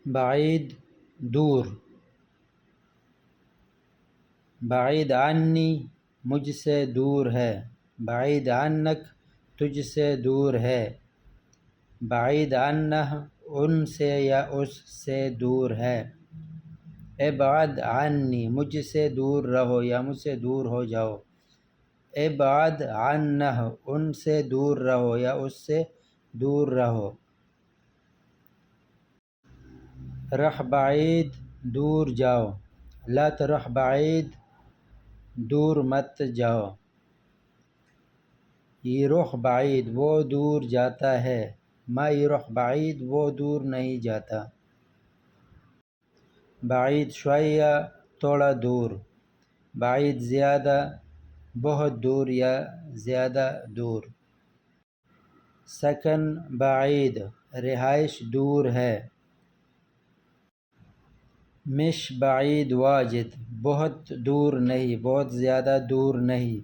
بعید دور، بعید عنی مجھ سے دور ہے، بعید عنک تجھ سے دور ہے، بعید عنہ ان سے یا اس سے دور ہے، ابعد عنی مجھ سے دور رہو یا مجھ سے دور ہو جاؤ، ابعد عنہ ان سے دور رہو یا اس سے دور رہو، رخ بعید دور جاؤ، لا ترح بعید دور مت جاؤ، یرخ بعید وہ دور جاتا ہے، ما یرخ بعید وہ دور نہیں جاتا، بعید شویہ تھوڑا دور، بعید زیادہ بہت دور یا زیادہ دور، سکن بعید رہائش دور ہے، مش بعید واجد بہت دور نہیں بہت زیادہ دور نہیں،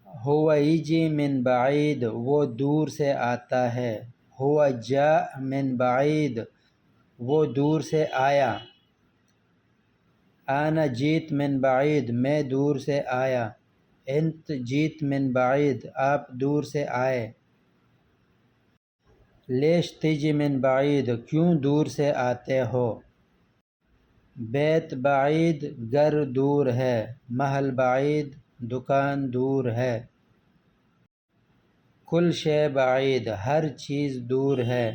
ہوا یجی من بعید وہ دور سے آتا ہے، ہوا جاء من بعید وہ دور سے آیا، انا جیت من بعید میں دور سے آیا، انت جیت من بعید آپ دور سے آئے، لیش تجی من بعید کیوں دور سے آتے ہو، بیت بعید گھر دور ہے، محل بعید دکان دور ہے، کل شے بعید ہر چیز دور ہے،